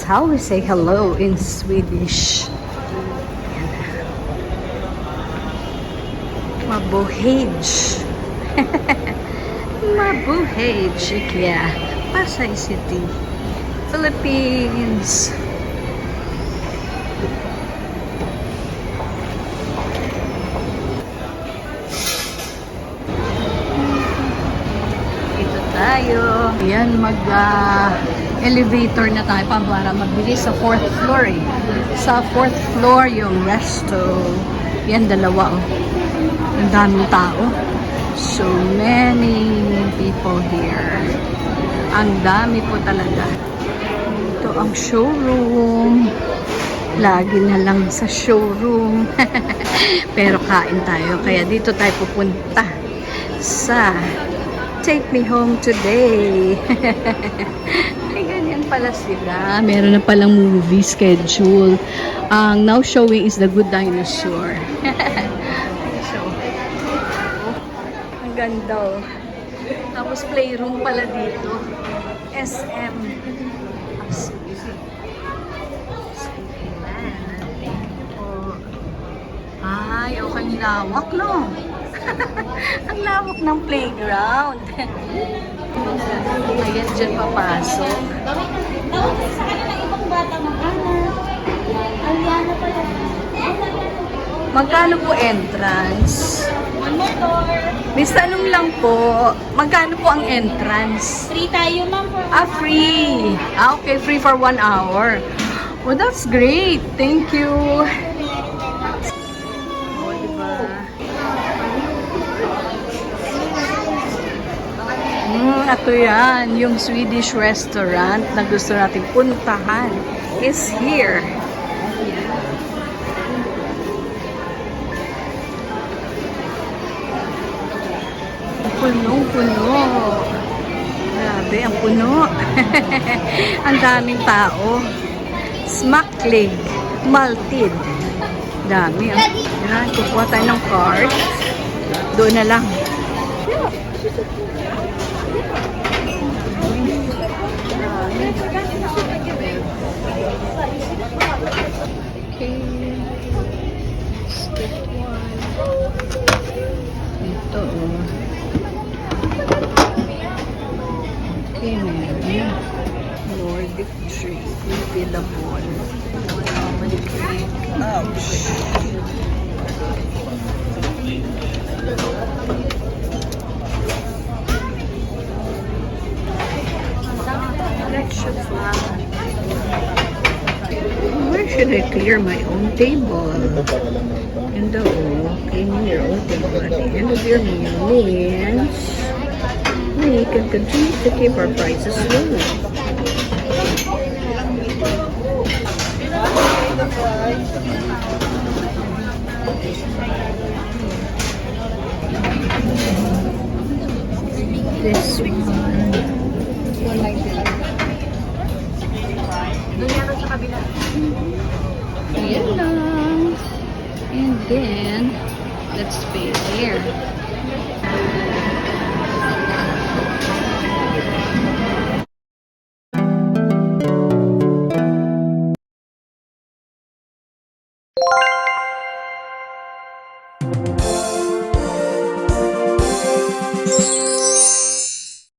how we say hello in Swedish. Mabuhay. Mabuhay, Ikea. Pasay City, Philippines. Dito tayo. Ayan, elevator na tayo para mabilis sa 4th floor eh. Sa 4th floor yung resto. Yan, dalawa oh. Ang daming tao. So many people here. Ang dami po talaga. Ito ang showroom. Lagi na lang sa showroom. Pero kain tayo. Kaya dito tayo pupunta sa Take Me Home Today. Ay, ganyan pala sila. Meron na palang movie schedule. Ang now showing is The Good Dinosaur. So, ang ganda oh. Tapos playroom pala dito. SM. Ay, okay, ang lawak, no? Ang lawak ng playground. Ayan, dyan papasok. Sa kanila ibang bata, Aliana pala. Magkano po entrance? Miss, tanong lang po, magkano po ang entrance? Free tayo, ma'am. Free. Okay, free for 1 hour. Oh, that's great. Thank you. Oh, diba? Ito yan. Yung Swedish restaurant na gusto natin puntahan is here. Punong-puno. Grabe, ang puno. Ang daming tao. Smaklig. Maltid. Dami. Yan, kukuha tayo ng card. Doon na lang. Okay. Step 1. Ito, oh. Okay, meron. Nordic tree. Refillable. Ouch. Where should I clear my own table? And clean your own table at the end of your meal means we can continue to keep our prices low. This one. Ayan lang. And then, let's pay here.